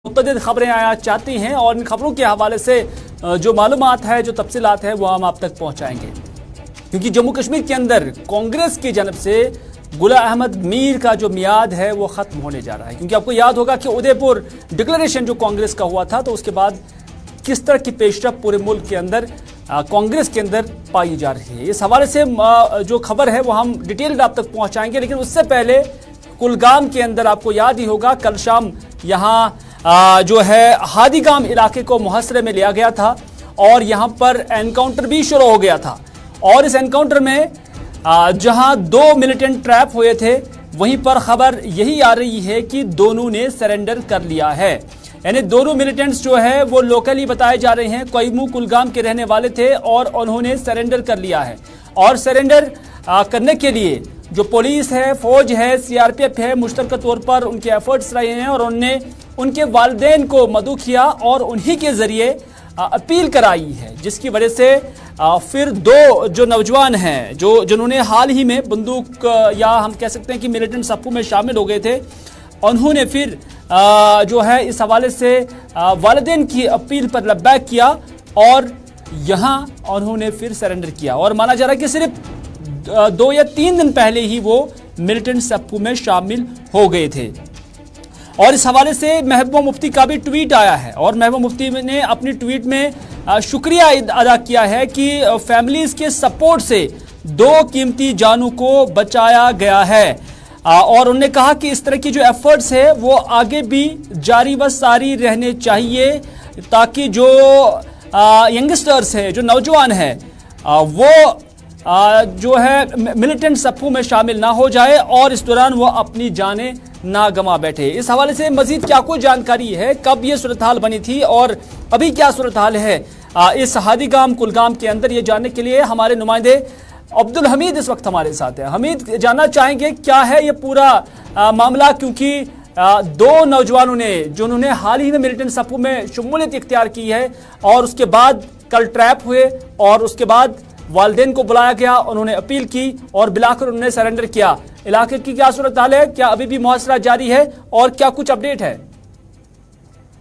मुतअद्दिद खबरें आया चाहती हैं और इन खबरों के हवाले से जो मालूमात है, जो तफसीलात है, वो हम आप तक पहुंचाएंगे। क्योंकि जम्मू कश्मीर के अंदर कांग्रेस की जानब से गुलाम अहमद मीर का जो मियाद है वो खत्म होने जा रहा है। क्योंकि आपको याद होगा कि उदयपुर डिक्लेरेशन जो कांग्रेस का हुआ था, तो उसके बाद किस तरह की पेशरफ पूरे मुल्क के अंदर कांग्रेस के अंदर पाई जा रही है। इस हवाले से जो खबर है वो हम डिटेल आप तक पहुंचाएंगे। लेकिन उससे पहले कुलगाम के अंदर आपको याद ही होगा, कल शाम यहाँ जो है हादीगाम इलाके को मुहसरे में लिया गया था और यहाँ पर एनकाउंटर भी शुरू हो गया था। और इस एनकाउंटर में जहां 2 मिलिटेंट ट्रैप हुए थे, वहीं पर खबर यही आ रही है कि दोनों ने सरेंडर कर लिया है। यानी दोनों मिलिटेंट्स जो है वो लोकली बताए जा रहे हैं, कोयमू कुलगाम के रहने वाले थे और उन्होंने सरेंडर कर लिया है। और सरेंडर करने के लिए जो पुलिस है, फौज है, सीआरपीएफ है, मुश्तरका तौर पर उनके एफर्ट्स रहे हैं और उनने उनके वालिदैन को मदऊ किया और उन्हीं के जरिए अपील कराई है, जिसकी वजह से फिर 2 जो नौजवान हैं जिन्होंने हाल ही में बंदूक या हम कह सकते हैं कि मिलिटेंट सफ़ू में शामिल हो गए थे, उन्होंने फिर जो है इस हवाले से वालिदैन की अपील पर लब्बैक किया और यहाँ उन्होंने फिर सरेंडर किया। और माना जा रहा है कि सिर्फ 2 या 3 दिन पहले ही वो मिलिटेंट सफ़ू में शामिल हो गए थे। और इस हवाले से महबूबा मुफ्ती का भी ट्वीट आया है और महबूबा मुफ्ती ने अपनी ट्वीट में शुक्रिया अदा किया है कि फैमिलीज के सपोर्ट से 2 कीमती जानों को बचाया गया है। और उन्होंने कहा कि इस तरह की जो एफर्ट्स है वो आगे भी जारी व सारी रहने चाहिए, ताकि जो यंगस्टर्स है, जो नौजवान है, वो जो है मिलिटेंट सफ़ू में शामिल ना हो जाए और इस दौरान वो अपनी जानें ना गंवा बैठे। इस हवाले से मजीद क्या कोई जानकारी है, कब ये सूरत हाल बनी थी और अभी क्या सूरत हाल है इस हादीगाम कुलगाम के अंदर, ये जानने के लिए हमारे नुमाइंदे अब्दुल हमीद इस वक्त हमारे साथ हैं। हमीद, जानना चाहेंगे क्या है ये पूरा मामला, क्योंकि 2 नौजवानों ने जिन्होंने हाल ही में मिलिटेंट सफ़ू में शमूलियत इख्तियार की है और उसके बाद कल ट्रैप हुए और उसके बाद वालिदैन को बुलाया गया, उन्होंने अपील की और बिलाकर उन्होंने सरेंडर किया। इलाके की क्या सूरत हाल है, क्या अभी भी मुहासरा जारी है और क्या कुछ अपडेट है?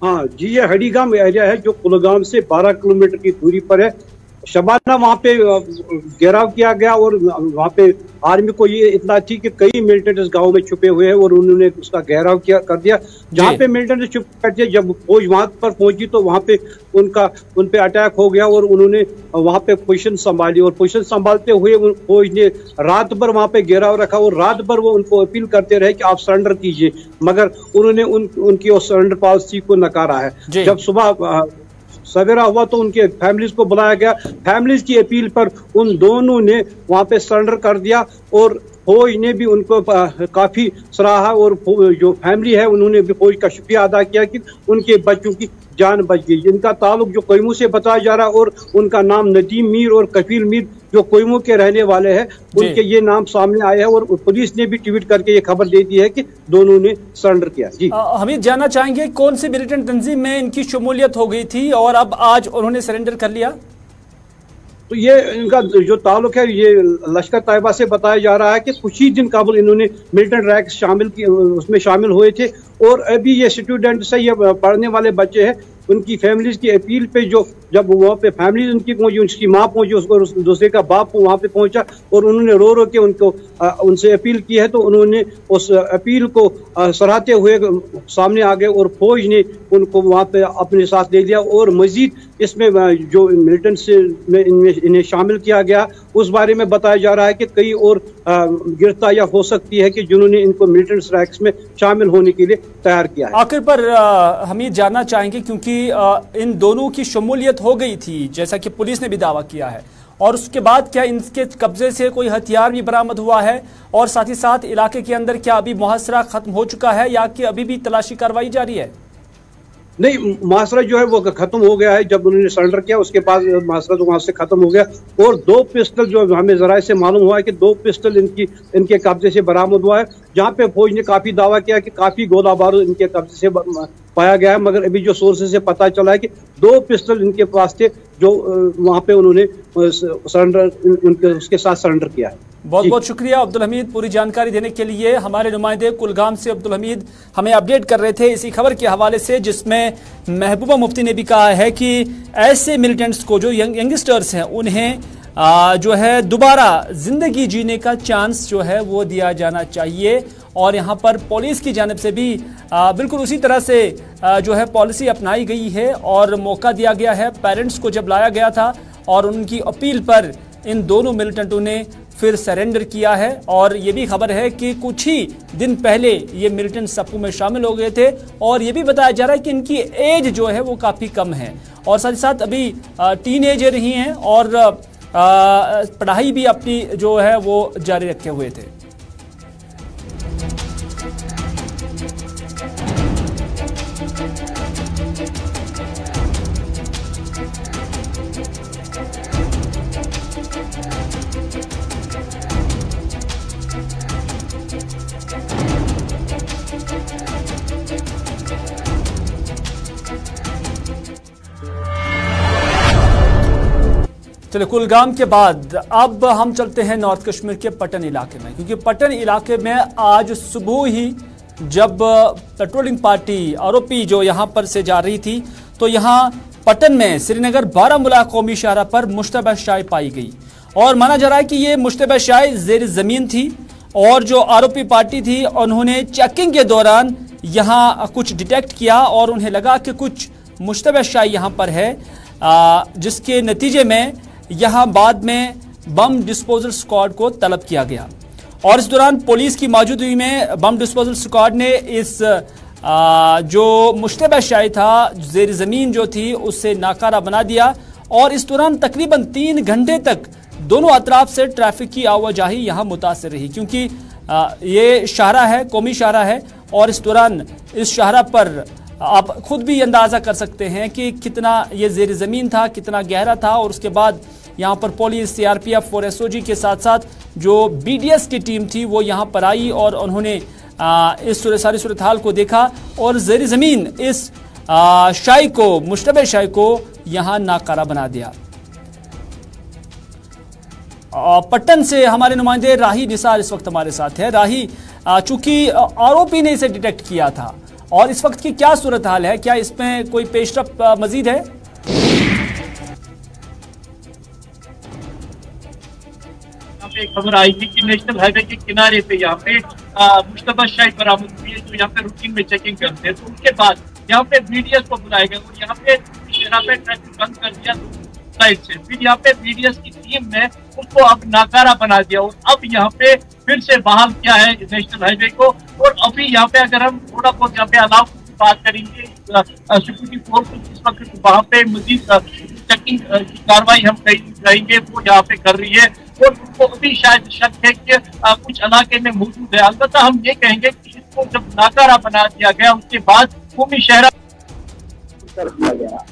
हाँ जी, ये हादीगाम एरिया है जो कुलगाम से 12 किलोमीटर की दूरी पर है। शबाना वहाँ पे घेराव किया गया और वहाँ पे आर्मी को ये इतना थी कि कई मिलिटेंट इस गांव में छुपे हुए हैं और उन्होंने उसका घेराव कर दिया। जहाँ पे मिलिटेंट छुप करते, जब फौज वहां पर पहुंची तो वहाँ पे उन पे अटैक हो गया और उन्होंने वहाँ पे पोजीशन संभाली और पोजीशन संभालते हुए फौज ने रात भर वहाँ पे घेराव रखा और रात भर वो उनको अपील करते रहे कि आप सरेंडर कीजिए, मगर उन्होंने उनकी उस सरेंडर पॉलिसी को नकारा है। जब सुबह सवेरा हुआ तो उनके फैमिलीज को बुलाया गया। फैमिलीज की अपील पर उन दोनों ने वहां पे सरेंडर कर दिया और फौज ने भी उनको काफी सराहा और जो फैमिली है उन्होंने भी फौज का शुक्रिया अदा किया कि उनके बच्चों की जान बच गई। जिनका ताल्लुक जो कोयमू से बताया जा रहा है और उनका नाम नदीम मीर और कफील मीर जो कोयमू के रहने वाले हैं, उनके ये नाम सामने आए हैं और पुलिस ने भी ट्वीट करके ये खबर दे दी है कि दोनों ने सरेंडर किया। जी हमीद, जानना चाहेंगे कौन सी मिलिटेंट तंजीम में इनकी शमूलियत हो गई थी और अब आज उन्होंने सरेंडर कर लिया? तो ये इनका जो ताल्लुक है ये लश्कर तैयबा से बताया जा रहा है कि कुछ ही दिन कबल इन्होंने मिलिटेंट रैंक उसमें शामिल हुए थे और अभी ये स्टूडेंट्स है, ये पढ़ने वाले बच्चे हैं, उनकी फैमिलीज की अपील पे जब वहाँ पे फैमिली उनकी पहुंची, उसकी माँ पहुंची, उसको दूसरे का बाप वहाँ पे पहुंचा और उन्होंने रो रो के उनसे अपील की है, तो उन्होंने उस अपील को सराहते हुए सामने आ गए और फौज ने उनको वहाँ पे अपने साथ ले लिया और मजीद इसमें जो मिलिटेंट से इन्हें शामिल किया गया उस बारे में बताया जा रहा है कि कई और गिरफ्तारियां हो सकती है कि जिन्होंने इनको मिलिटेंट रैंक्स में शामिल होने के लिए तैयार किया है। आखिर पर हमीद, जानना चाहेंगे क्योंकि इन दोनों की शमूलियत हो गई थी जैसा कि पुलिस ने भी दावा किया है, और उसके बाद क्या इनके कब्जे से कोई हथियार भी बरामद हुआ है और साथ ही साथ इलाके के अंदर क्या अभी मुहासरा खत्म हो चुका है या कि अभी भी तलाशी कार्रवाई जारी है? नहीं, मुहासरा जो है वो खत्म हो गया है। जब उन्होंने सरेंडर किया उसके बाद मुहासरा तो वहां से खत्म हो गया और 2 पिस्टल जो हमें जराये से मालूम हुआ है कि 2 पिस्टल इनके कब्जे से बरामद हुआ है, जहां पे फौज ने काफी दावा किया कि काफी गोला बारूद इनके कब्जे से पाया गया है, मगर अभी जो सोर्सेज से पता चला है कि 2 पिस्टल इनके पास थे जो वहां पे उन्होंने सरेंडर उसके साथ सरेंडर किया है। बहुत बहुत शुक्रिया अब्दुल हमीद पूरी जानकारी देने के लिए। हमारे नुमाइंदे कुलगाम से अब्दुल हमीद हमें अपडेट कर रहे थे इसी खबर के हवाले से, जिसमें महबूबा मुफ्ती ने भी कहा है कि ऐसे मिलिटेंट्स को जो यंगस्टर्स हैं उन्हें जो है दोबारा जिंदगी जीने का चांस जो है वो दिया जाना चाहिए। और यहाँ पर पुलिस की जानिब से भी बिल्कुल उसी तरह से जो है पॉलिसी अपनाई गई है और मौका दिया गया है। पेरेंट्स को जब लाया गया था और उनकी अपील पर इन दोनों मिलिटेंटों ने फिर सरेंडर किया है। और ये भी खबर है कि कुछ ही दिन पहले ये मिलिटेंट सप्पू में शामिल हो गए थे और ये भी बताया जा रहा है कि इनकी एज जो है वो काफ़ी कम है और साथ ही साथ अभी टीनेजर ही हैं और पढ़ाई भी अपनी जो है वो जारी रखे हुए थे। चलिए कुलगाम के बाद अब हम चलते हैं नॉर्थ कश्मीर के पटन इलाके में, क्योंकि पटन इलाके में आज सुबह ही जब पेट्रोलिंग पार्टी आरोपी जो यहां पर से जा रही थी तो यहां पटन में श्रीनगर बारामूला कौमी शाहरा पर मुश्तबा शाही पाई गई और माना जा रहा है कि ये मुश्तबा शाही जेर जमीन थी और जो आरोपी पार्टी थी उन्होंने चेकिंग के दौरान यहां कुछ डिटेक्ट किया और उन्हें लगा कि कुछ मुश्तबा शाही यहां पर है, जिसके नतीजे में यहां बाद में बम डिस्पोजल स्क्वाड को तलब किया गया और इस दौरान पुलिस की मौजूदगी में बम डिस्पोजल स्क्वाड ने इस जो मुश्तबा शाही था जेर जमीन जो थी उससे नाकारा बना दिया और इस दौरान तकरीबन 3 घंटे तक दोनों अतराफ से ट्रैफिक की आवाजाही यहां मुतासिर रही, क्योंकि ये शाहरा है, कौमी शाहरा है और इस दौरान इस शाहरा पर आप खुद भी अंदाजा कर सकते हैं कि कितना ये जेर जमीन था, कितना गहरा था। और उसके बाद यहाँ पर पुलिस, सीआरपीएफ और एसओजी के साथ साथ जो बीडीएस की टीम थी वो यहाँ पर आई और उन्होंने इस सारी सूरत हाल को देखा और जेर जमीन इस शाही को, मुश्तबा शाही को यहाँ नाकारा बना दिया। पट्टन से हमारे नुमाइंदे राही निसार इस वक्त हमारे साथ है। राही, चूंकि आरोपी ने इसे डिटेक्ट किया था और इस वक्त की क्या सूरत हाल है, क्या इसमें कोई पेशरफ मजीद है? यहाँ पे खबर आई थी कि नेशनल हाईवे के किनारे पे यहाँ पे मुश्तबा शाही बरामद हुई है, जो यहाँ पे रूटीन में चेकिंग करते हैं। तो उसके बाद यहाँ पे बीडीएस को बुलाया गया और यहाँ पे ट्रैफिक बंद कर दिया साइड से। फिर यहाँ पे बीडीएस की टीम ने उसको अब नाकारा बना दिया और अब यहाँ पे फिर से बहाल किया है नेशनल हाईवे को। और अभी यहाँ पे अगर हम थोड़ा बहुत यहाँ पे अलाव की बात करेंगे, सिक्योरिटी फोर्स इस वक्त वहाँ पे मजीद चेकिंग की कार्रवाई हम करेंगे वो यहाँ पे कर रही है और उनको अभी शायद शक है कि कुछ इलाके में मौजूद है। अलबत्ता हम ये कहेंगे कि इसको जब नाकारा बना दिया गया उसके बाद कौमी शहरा कर दिया गया।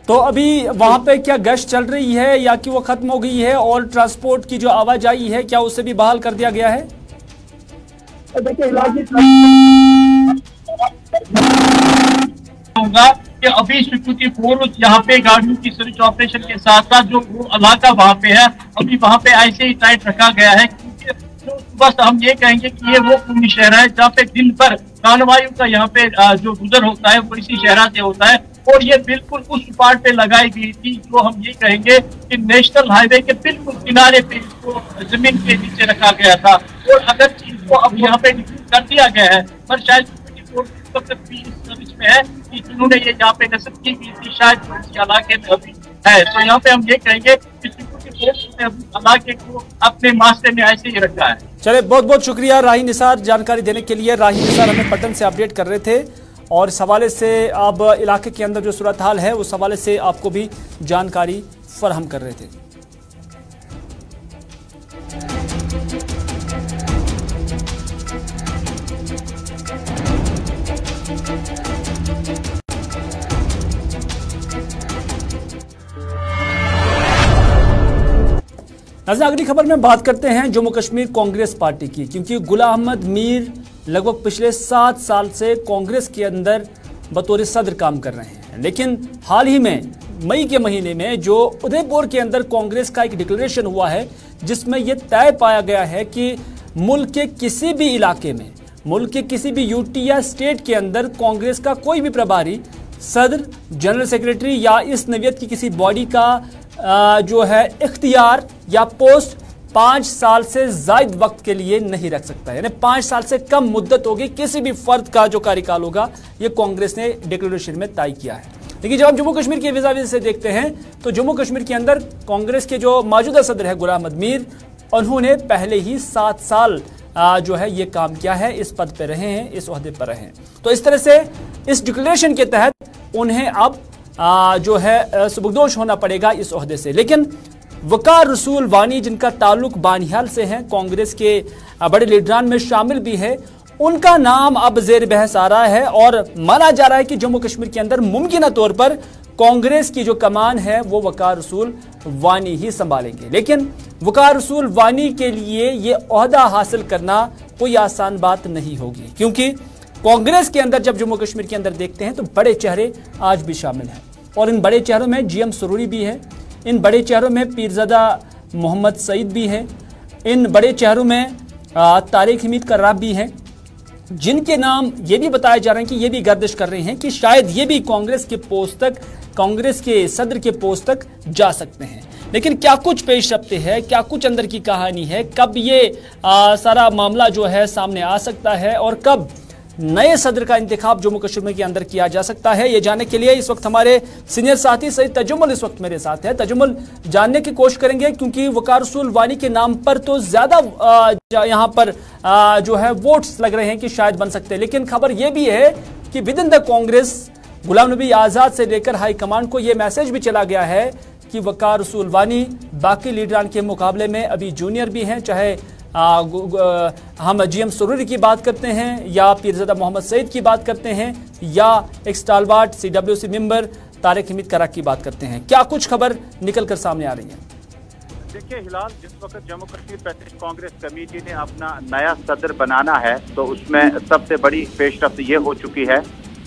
तो अभी वहां पे क्या गश्त चल रही है या कि वो खत्म हो गई है और ट्रांसपोर्ट की जो आवाजाही है क्या उसे भी बहाल कर दिया गया है? होगा कि अभी सिक्योरिटी फोर्स यहाँ पे गाड़ियों की सर्च ऑपरेशन के साथ साथ जो वो इलाका वहाँ पे है अभी वहाँ पे ऐसे ही टाइट रखा गया है, क्योंकि बस हम ये कहेंगे कि ये वो कौमी शहर है जहाँ पे दिन भर प्राणवायु का यहाँ पे जो गुजर होता है वो इसी शहरा से होता है और ये बिल्कुल उस पार्ट पे लगाई गई थी जो हम ये कहेंगे कि नेशनल हाईवे के बिल्कुल किनारे पे इसको जमीन के नीचे रखा गया था। और अगर इसको अब यहाँ पे कर दिया गया है पर शायद सर्विस में है कि जिन्होंने ये यहाँ पे नस्ब की गई थी शायद इस इलाके में अभी है, तो यहाँ पे हम ये कहेंगे कि इलाके को अपने मास्टर में ऐसे ही रखा है। चले, बहुत बहुत शुक्रिया राही निसार जानकारी देने के लिए। राही निसार हमें पटन से अपडेट कर रहे थे और इस हवाले से अब इलाके के अंदर जो सूरत हाल है उस हवाले से आपको भी जानकारी फराहम कर रहे थे। नाज़रीन, अगली खबर में बात करते हैं जम्मू कश्मीर कांग्रेस पार्टी की, क्योंकि गुलाम अहमद मीर लगभग पिछले 7 साल से कांग्रेस के अंदर बतौर सदर काम कर रहे हैं, लेकिन हाल ही में मई के महीने में जो उदयपुर के अंदर कांग्रेस का एक डिक्लेरेशन हुआ है जिसमें यह तय पाया गया है कि मुल्क के किसी भी इलाके में, मुल्क के किसी भी यूटी या स्टेट के अंदर कांग्रेस का कोई भी प्रभारी, सदर, जनरल सेक्रेटरी या इस नौयत की किसी बॉडी का जो है इख्तियार या पोस्ट 5 साल से जायद वक्त के लिए नहीं रख सकता। यानी 5 साल से कम मुद्दत होगी किसी भी फर्द का जो कार्यकाल होगा, ये कांग्रेस ने डिक्लेरेशन में तय किया है। लेकिन जब हम जम्मू कश्मीर के विज़ाविज़ से देखते हैं तो जम्मू कश्मीर के अंदर कांग्रेस के जो मौजूदा सदर है गुलाम अहमद मीर, उन्होंने पहले ही 7 साल जो है ये काम किया है, इस पद पे रहे हैं, इस ओहदे पर रहे हैं। तो इस तरह से इस डिक्लेरेशन के तहत उन्हें अब जो है सुबुकदोश होना पड़ेगा इस ओहदे से। लेकिन वकार रसूल वानी, जिनका ताल्लुक बानिहाल से है, कांग्रेस के बड़े लीडरान में शामिल भी है, उनका नाम अब जेर बहस आ रहा है और माना जा रहा है कि जम्मू कश्मीर के अंदर मुमकिन तौर पर कांग्रेस की जो कमान है वो वकार रसूल वानी ही संभालेंगे। लेकिन वकार रसूल वानी के लिए ये ओहदा हासिल करना कोई आसान बात नहीं होगी, क्योंकि कांग्रेस के अंदर जब जम्मू कश्मीर के अंदर देखते हैं तो बड़े चेहरे आज भी शामिल हैं और इन बड़े चेहरों में GM सरूरी भी है, इन बड़े चेहरों में पीरज़ादा मोहम्मद सईद भी है, इन बड़े चेहरों में तारिक हमीद कर्राब भी हैं, जिनके नाम ये भी बताए जा रहे हैं कि ये भी गर्दिश कर रहे हैं कि शायद ये भी कांग्रेस के पोस्ट तक, कांग्रेस के सदर के पोस्ट तक जा सकते हैं। लेकिन क्या कुछ पेश रफ्ते है, क्या कुछ अंदर की कहानी है, कब ये सारा मामला जो है सामने आ सकता है और कब नए सदर का इंतखाब जम्मू कश्मीर के अंदर किया जा सकता है, ये जानने के लिए इस वक्त हमारे सीनियर साथी सईद तजुम्मल इस वक्त मेरे साथ है। तजुम्मल, जानने की कोशिश करेंगे क्योंकि वकार रसूल वानी के नाम पर तो ज्यादा यहाँ पर जो है वोट्स लग रहे हैं कि शायद बन सकते हैं, लेकिन खबर यह भी है कि with in the Congress Ghulam Nabi Azad से लेकर हाईकमान को यह मैसेज भी चला गया है कि वकार रसूल वानी बाकी लीडरान के मुकाबले में अभी जूनियर भी हैं, चाहे हम GM सरूरी की बात करते हैं या पीरज़ादा मोहम्मद सईद की बात करते हैं या एक स्टालवार्ट CWC मेंबर तारिक हमीद कर्राब की बात करते हैं। क्या कुछ खबर निकल कर सामने आ रही है? देखिए हिलाल, जिस वक्त जम्मू कश्मीर प्रदेश कांग्रेस कमेटी ने अपना नया सदर बनाना है तो उसमें सबसे बड़ी पेशरफ्त ये हो चुकी है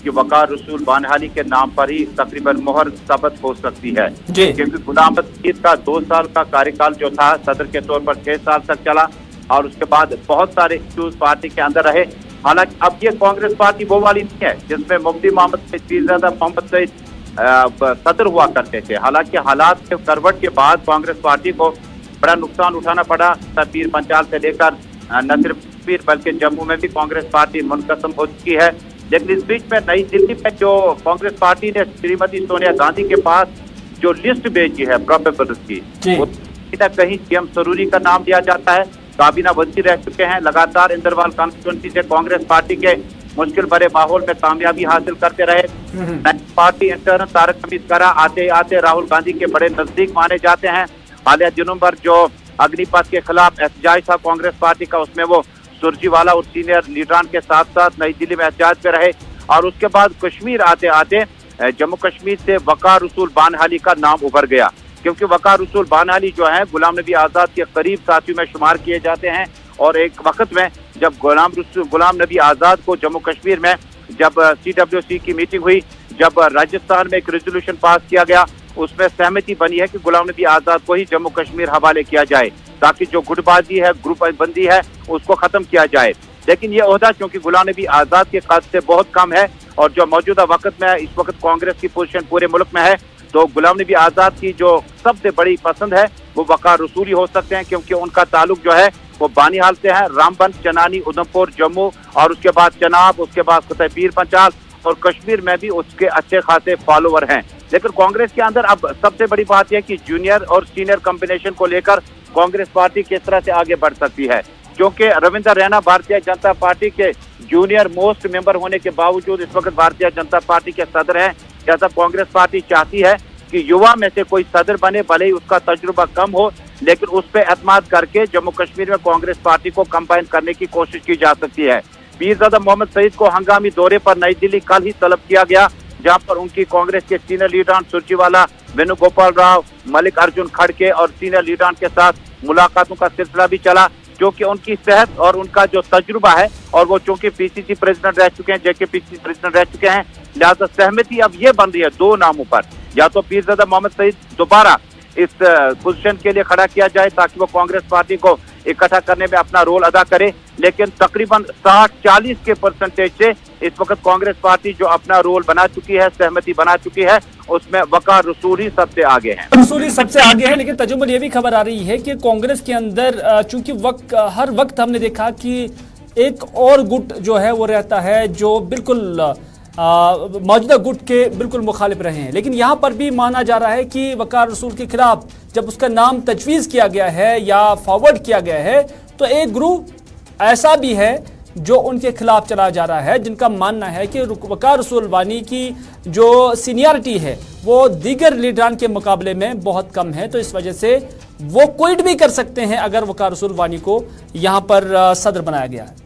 कि वकार रसूल बानहाली के नाम पर ही तकरीबन मोहर साबित हो सकती है, क्योंकि गुलाम अहमद मीर का 2 साल का कार्यकाल जो था सदर के तौर पर 6 साल तक चला और उसके बाद बहुत सारे इश्यूज पार्टी के अंदर रहे। हालांकि अब ये कांग्रेस पार्टी वो वाली नहीं है जिसमें मुफ्ती मोहम्मद पीरज़ादा मोहम्मद सईद सदर हुआ करते थे। हालांकि हालात के करवट के बाद कांग्रेस पार्टी को बड़ा नुकसान उठाना पड़ा। पीर पंचाल से लेकर न सिर्फ पीर बल्कि जम्मू में भी कांग्रेस पार्टी मुनक़सम हो चुकी है। लेकिन इस बीच में नई दिल्ली में जो कांग्रेस पार्टी ने श्रीमती सोनिया गांधी के पास जो लिस्ट भेजी है प्रोबेबल्स की, वो कहीं GM सरूरी का नाम दिया जाता है। काबीना वजीर रह चुके हैं, लगातार इंदरवाल कॉन्स्टिट्यूंसी से कांग्रेस पार्टी के मुश्किल भरे माहौल में कामयाबी हासिल करते रहे। पार्टी इंटर्न तारिक हमीद कर्राब आते आते राहुल गांधी के बड़े नजदीक माने जाते हैं। हालिया दिनों पर जो अग्निपथ के खिलाफ एहतजाज था कांग्रेस पार्टी का, उसमें वो सुरजीवाला और सीनियर लीडरान के साथ साथ नई दिल्ली में एहतजाज पे रहे और उसके बाद कश्मीर आते आते जम्मू कश्मीर से वकार रसूल बानहाली का नाम उभर गया, क्योंकि वकार रसूल बानहाली जो है गुलाम नबी आजाद के करीब साथियों में शुमार किए जाते हैं। और एक वक्त में जब गुलाम नबी आजाद को जम्मू कश्मीर में जब CWC की मीटिंग हुई, जब राजस्थान में एक रेजोल्यूशन पास किया गया, उसमें सहमति बनी है कि गुलाम नबी आजाद को ही जम्मू कश्मीर हवाले किया जाए ताकि जो गुटबाजी है, ग्रुप बंदी है, उसको खत्म किया जाए। लेकिन ये ओहदा चूंकि गुलाम नबी आजाद के कद से बहुत कम है और जो मौजूदा वक्त में इस वक्त कांग्रेस की पोजीशन पूरे मुल्क में है, तो गुलाम नबी आजाद की जो सबसे बड़ी पसंद है वो वकार रसूल ही हो सकते हैं, क्योंकि उनका ताल्लुक जो है वो बानिहाल से है। रामबन, चनानी, उधमपुर, जम्मू और उसके बाद चनाब, उसके बाद पीर पंचाल और कश्मीर में भी उसके अच्छे खासे फॉलोवर हैं। लेकिन कांग्रेस के अंदर अब सबसे बड़ी बात यह कि जूनियर और सीनियर कॉम्बिनेशन को लेकर कांग्रेस पार्टी किस तरह से आगे बढ़ सकती है, क्योंकि रविंद्र रैना भारतीय जनता पार्टी के जूनियर मोस्ट मेंबर होने के बावजूद इस वक्त भारतीय जनता पार्टी के सदर हैं। जैसा कांग्रेस पार्टी चाहती है कि युवा में से कोई सदर बने, भले ही उसका तजुर्बा कम हो, लेकिन उस पर एतमाद करके जम्मू कश्मीर में कांग्रेस पार्टी को कंबाइन करने की कोशिश की जा सकती है। पीरज़ादा मोहम्मद सईद को हंगामी दौरे पर नई दिल्ली कल ही तलब किया गया, जहां पर उनकी कांग्रेस के सीनियर लीडरान सुरजीवाला, वेणुगोपाल राव, मल्लिकार्जुन खड़गे और सीनियर लीडरान के साथ मुलाकातों का सिलसिला भी चला, जो कि उनकी सेहत और उनका जो तजुर्बा है, और वो चूंकि PCC प्रेसिडेंट रह चुके हैं, JKPCC प्रेसिडेंट रह चुके हैं, लिहाजा सहमति अब ये बन रही है 2 नामों पर। या तो पीरज़ादा मोहम्मद सईद दोबारा इस पोजीशन के लिए खड़ा किया जाए ताकि वो कांग्रेस पार्टी को इकट्ठा करने में अपना रोल अदा करे। लेकिन तकरीबन 60-40 के परसेंटेज से इस वक्त कांग्रेस पार्टी जो अपना रोल बना चुकी है, सहमति बना चुकी है, उसमें वकार रसूल ही सबसे आगे हैं। रसूल ही सबसे आगे है। लेकिन तजुर्बा ये भी खबर आ रही है कि कांग्रेस के अंदर चूंकि हर वक्त हमने देखा कि एक और गुट जो है वो रहता है जो बिल्कुल मौजूदा गुट के बिल्कुल मुखालिफ रहे हैं। लेकिन यहाँ पर भी माना जा रहा है कि वकार रसूल के खिलाफ जब उसका नाम तजवीज़ किया गया है या फॉरवर्ड किया गया है तो एक ग्रुप ऐसा भी है जो उनके खिलाफ चला जा रहा है, जिनका मानना है कि वकार रसूल वानी की जो सीनियरिटी है वो दीगर लीडरान के मुकाबले में बहुत कम है। तो इस वजह से वो क्विट भी कर सकते हैं अगर वकार रसूल वानी को यहाँ पर सदर बनाया गया है।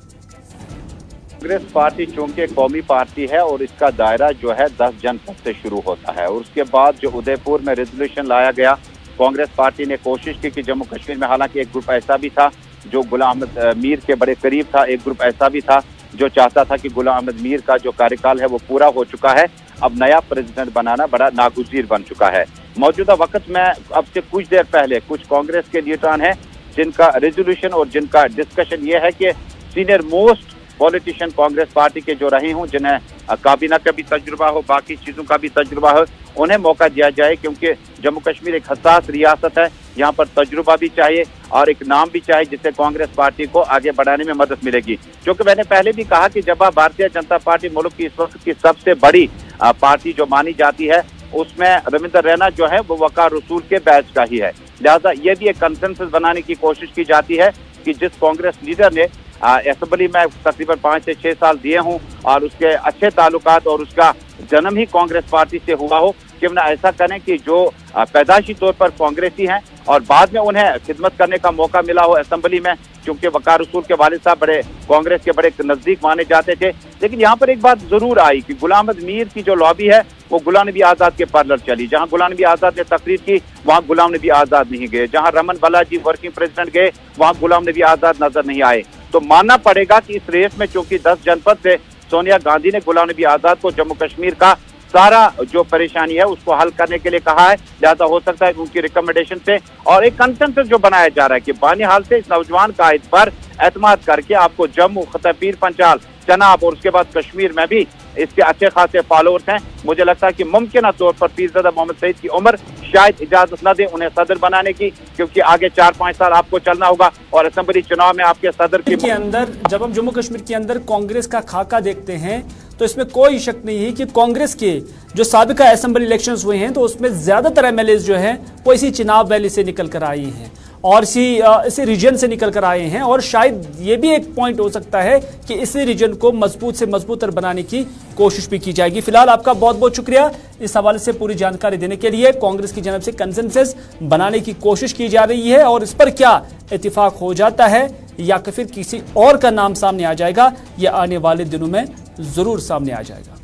कांग्रेस पार्टी चूंकि कौमी पार्टी है और इसका दायरा जो है 10 जनपद से शुरू होता है, और उसके बाद जो उदयपुर में रेजोल्यूशन लाया गया, कांग्रेस पार्टी ने कोशिश की कि जम्मू कश्मीर में, हालांकि एक ग्रुप ऐसा भी था जो गुलाम अहमद मीर के बड़े करीब था, एक ग्रुप ऐसा भी था जो चाहता था कि गुलाम अहमद मीर का जो कार्यकाल है वो पूरा हो चुका है, अब नया प्रेसिडेंट बनाना बड़ा नागुज़ीर बन चुका है। मौजूदा वक्त में अब से कुछ देर पहले कुछ कांग्रेस के लीडरान हैं जिनका रेजोल्यूशन और जिनका डिस्कशन ये है कि senior most politician Congress party के जो रहे हों, जिन्हें काबीना का भी तजुर्बा हो, बाकी चीज़ों का भी तजुर्बा हो, उन्हें मौका दिया जाए, क्योंकि जम्मू कश्मीर एक हसास रियासत है, यहाँ पर तजुर्बा भी चाहिए और एक नाम भी चाहिए जिससे कांग्रेस पार्टी को आगे बढ़ाने में मदद मिलेगी। क्योंकि मैंने पहले भी कहा कि जब भारतीय जनता पार्टी मुल्क की इस वक्त की सबसे बड़ी पार्टी जो मानी जाती है, उसमें रविंदर रैना जो है वो वकार रसूल के बैच का ही है। लिहाजा ये भी एक कंसेंसस बनाने की कोशिश की जाती है कि जिस कांग्रेस लीडर ने असेंबली में तकरीबन 5 से 6 साल दिए हों और उसके अच्छे ताल्लुकात और उसका जन्म ही कांग्रेस पार्टी से हुआ हो, क्यों ना ऐसा करें कि जो पैदाशी तौर पर कांग्रेसी हैं और बाद में उन्हें खिदमत करने का मौका मिला हो असेंबली में, क्योंकि वकार रसूल के वालिद साहब बड़े कांग्रेस के बड़े नज़दीक माने जाते थे। लेकिन यहाँ पर एक बात जरूर आई कि गुलाम अहमद मीर की जो लॉबी है वो गुलाम नबी आज़ाद के पैरेलल चली। जहाँ गुलाम नबी आज़ाद ने तकरीर की वहाँ गुलाम नबी आज़ाद नहीं गए, जहाँ रमन बालाजी वर्किंग प्रेसिडेंट गए वहाँ गुलाम नबी आज़ाद नजर नहीं आए। तो मानना पड़ेगा कि इस रेस में चूंकि 10 जनपद से सोनिया गांधी ने गुलाम नबी आज़ाद को जम्मू कश्मीर का सारा जो परेशानी है उसको हल करने के लिए कहा है, लिहाजा हो सकता है उनकी रिकमेंडेशन से और एक कंसेंसस जो बनाया जा रहा है कि बानिहाल से इस नौजवान कायद पर एतमाद करके आपको जम्मू, पीर पंचाल, चनाब और उसके बाद कश्मीर में भी इसके अच्छे खासे फॉलोअर्स हैं। मुझे लगता है कि मुमकिन तौर पर पीरज़ादा मोहम्मद सईद की उम्र शायद इजाजत न दे उन्हें सदर बनाने की, क्योंकि आगे 4-5 साल आपको चलना होगा और असेंबली चुनाव में आपके सदर के अंदर जब हम जम्मू कश्मीर के अंदर कांग्रेस का खाका देखते हैं तो इसमें कोई शक नहीं है कि कांग्रेस के जो साबिका असेंबली इलेक्शंस हुए हैं तो उसमें ज्यादातर एमएलएस जो हैं वो इसी चिनाब वैली से निकल कर आए हैं और इसी रीजन से निकल कर आए हैं। और शायद ये भी एक पॉइंट हो सकता है कि इसी रीजन को मजबूत से मजबूतर बनाने की कोशिश भी की जाएगी। फिलहाल आपका बहुत बहुत शुक्रिया इस हवाले से पूरी जानकारी देने के लिए। कांग्रेस की जानब से कंसेंसस बनाने की कोशिश की जा रही है और इस पर क्या इत्तेफाक हो जाता है या फिर किसी और का नाम सामने आ जाएगा, यह आने वाले दिनों में जरूर सामने आ जाएगा।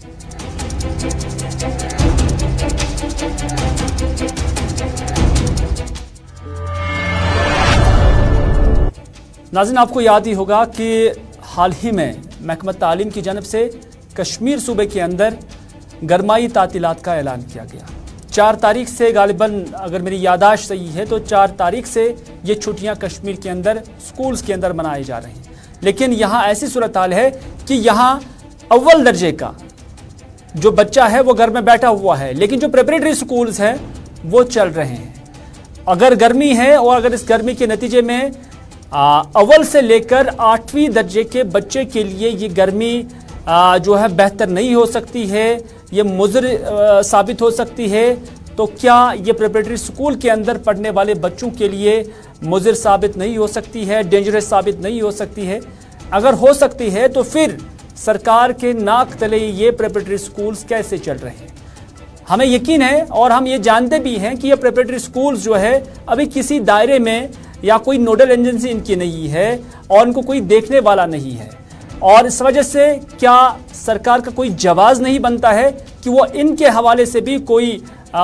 नाज़रीन, आपको याद ही होगा कि हाल ही में महकमा तालीम की जानब से कश्मीर सूबे के अंदर गरमाई तातीलात का ऐलान किया गया। 4 तारीख से गालिबन, अगर मेरी यादाश्त सही है तो 4 तारीख से ये छुट्टियां कश्मीर के अंदर स्कूल्स के अंदर मनाई जा रही हैं। लेकिन यहाँ ऐसी सूरत हाल है कि यहाँ अव्वल दर्जे का जो बच्चा है वो घर में बैठा हुआ है, लेकिन जो प्रिपरेटरी स्कूल्स हैं वो चल रहे हैं। अगर गर्मी है और अगर इस गर्मी के नतीजे में अव्वल से लेकर 8वीं दर्जे के बच्चे के लिए ये गर्मी जो है बेहतर नहीं हो सकती है, ये मुज़र साबित हो सकती है, तो क्या ये प्रिपरेटरी स्कूल के अंदर पढ़ने वाले बच्चों के लिए मुज़र साबित नहीं हो सकती है, डेंजरस साबित नहीं हो सकती है? अगर हो सकती है तो फिर सरकार के नाक तले ये प्रिपरेटरी स्कूल्स कैसे चल रहे हैं? हमें यकीन है और हम ये जानते भी हैं कि ये प्रिपरेटरी स्कूल्स जो है अभी किसी दायरे में या कोई नोडल एजेंसी इनकी नहीं है और इनको कोई देखने वाला नहीं है, और इस वजह से क्या सरकार का कोई जवाब नहीं बनता है कि वो इनके हवाले से भी कोई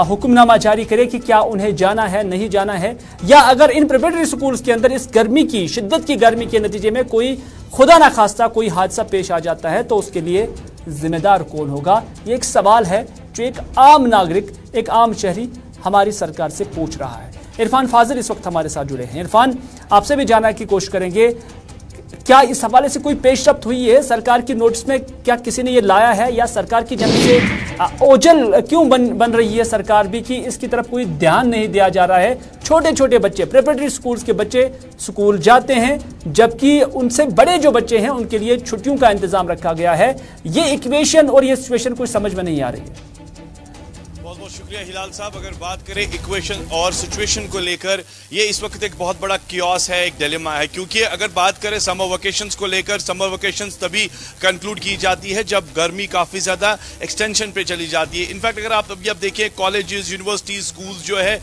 हुक्मनामा जारी करे कि क्या उन्हें जाना है नहीं जाना है, या अगर इन प्रिपरेटरी स्कूल्स के अंदर इस गर्मी की शिद्दत की गर्मी के नतीजे में कोई खुदा ना खास्ता कोई हादसा पेश आ जाता है तो उसके लिए जिम्मेदार कौन होगा? ये एक सवाल है जो एक आम नागरिक, एक आम शहरी हमारी सरकार से पूछ रहा है। इरफान फाजिल इस वक्त हमारे साथ जुड़े हैं। इरफान, आपसे भी जानने की कोशिश करेंगे, क्या इस हवाले से कोई पेशरफ्त हुई है सरकार की नोटिस में? क्या किसी ने ये लाया है, या सरकार की जानिब से ओझल क्यों बन रही है सरकार भी कि इसकी तरफ कोई ध्यान नहीं दिया जा रहा है? छोटे छोटे बच्चे, प्रिपरेटरी स्कूल्स के बच्चे स्कूल जाते हैं, जबकि उनसे बड़े जो बच्चे हैं उनके लिए छुट्टियों का इंतजाम रखा गया है। ये इक्वेशन और ये सिचुएशन कुछ समझ में नहीं आ रही है। बहुत बहुत शुक्रिया हिलाल साहब। अगर बात करें इक्वेशन और सिचुएशन को लेकर, ये इस वक्त एक बहुत बड़ा कियोस है, एक डिलेमा है, क्योंकि अगर बात करें समर वेकेशंस को लेकर, समर वेकेशंस तभी कंक्लूड की जाती है जब गर्मी काफी ज्यादा एक्सटेंशन पे चली जाती है। इनफैक्ट अगर आप अभी देखिए कॉलेजेस, यूनिवर्सिटीज, स्कूल्स जो है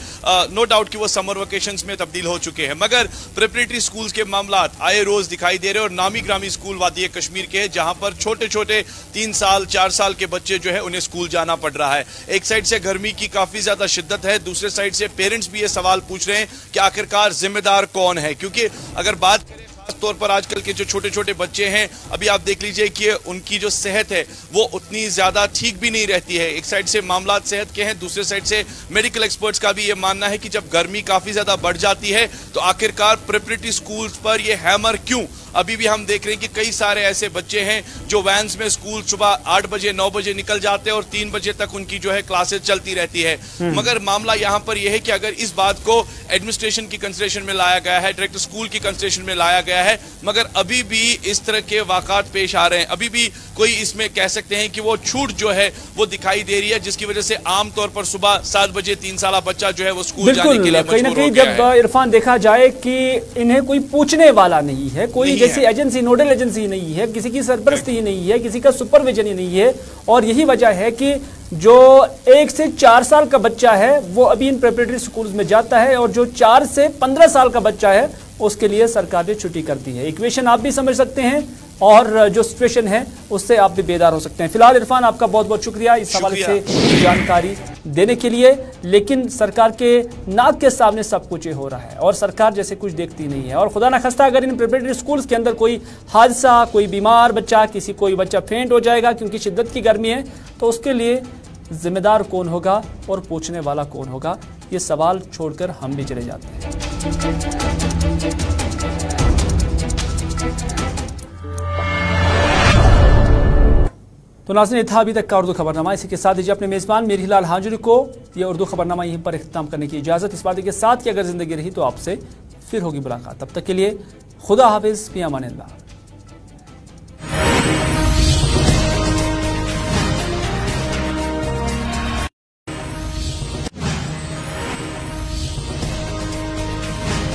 नो डाउट कि वो समर वेकेशंस में तब्दील हो चुके हैं, मगर प्रिपरेटरी स्कूल्स के मामला आए रोज दिखाई दे रहे हैं। और नामी ग्रामी स्कूल वादी कश्मीर के हैं जहां पर छोटे छोटे 3 साल 4 साल के बच्चे जो है उन्हें स्कूल जाना पड़ रहा है। एक साइड से गर्मी की काफी ज्यादा शिद्दत है, दूसरे साइड से पेरेंट्स भी ये सवाल पूछ रहे हैं कि आखिरकार जिम्मेदार कौन है, क्योंकि अगर बात करें खास तौर पर आजकल के जो छोटे छोटे बच्चे हैं, अभी आप देख लीजिए कि उनकी जो सेहत है वो उतनी ज्यादा ठीक भी नहीं रहती है। एक साइड से मामला सेहत के हैं, दूसरे साइड से मेडिकल एक्सपर्ट्स का भी ये मानना है कि जब गर्मी काफी ज्यादा बढ़ जाती है तो आखिरकार प्रिपरेटरी स्कूल्स पर ये हैमर क्यों? अभी भी हम देख रहे हैं कि कई सारे ऐसे बच्चे हैं जो वैन्स में स्कूल सुबह 8 बजे 9 बजे निकल जाते हैं और 3 बजे तक उनकी जो है क्लासेस चलती रहती है। मगर मामला यहां पर यह है कि अगर इस बात को एडमिनिस्ट्रेशन की कंसिडरेशन में लाया गया है, डायरेक्टर स्कूल की कंसिडरेशन में लाया गया है, मगर अभी भी इस तरह के वाक़ात पेश आ रहे हैं, अभी भी कोई इसमें कह सकते हैं कि वो छूट जो है वो दिखाई दे रही है, जिसकी वजह से आमतौर पर सुबह 7 बजे 3 साल बच्चा जो है वो स्कूल जाने के लिए कहीं ना कहीं जब इरफान देखा जाए कि इन्हें कोई पूछने वाला नहीं है, कोई जैसी एजेंसी, नोडल एजेंसी नहीं है, किसी की सरपरस्ती ही नहीं है, किसी का सुपरविजन ही नहीं है। और यही वजह है कि जो 1 से 4 साल का बच्चा है वो अभी इन प्रिपरेटरी स्कूल्स में जाता है, और जो 4 से 15 साल का बच्चा है उसके लिए सरकार ने छुट्टी कर दी है। इक्वेशन आप भी समझ सकते हैं और जो सिचुएशन है उससे आप भी बेदार हो सकते हैं। फिलहाल इरफान, आपका बहुत बहुत शुक्रिया इस हवाले से जानकारी देने के लिए। लेकिन सरकार के नाक के सामने सब कुछ हो रहा है और सरकार जैसे कुछ देखती नहीं है। और खुदा न खास्ता अगर इन प्रिपरेटरी स्कूल्स के अंदर कोई हादसा, कोई बीमार बच्चा, कोई बच्चा फेंट हो जाएगा क्योंकि शिद्दत की गर्मी है, तो उसके लिए जिम्मेदार कौन होगा और पूछने वाला कौन होगा? ये सवाल छोड़कर हम भी चले जाते हैं। तो नाज़रीन, था अभी तक का उर्दू खबरनामा। इसी के साथ दीजिए अपने मेज़बान मीर हिलाल हाजिरी को यह उर्दू खबरनामा यहीं पर इख्तिताम करने की इजाज़त, इस बात के साथ कि अगर ज़िंदगी रही तो आपसे फिर होगी मुलाकात। तब तक के लिए खुदा हाफिज़, फ़ी अमान अल्लाह।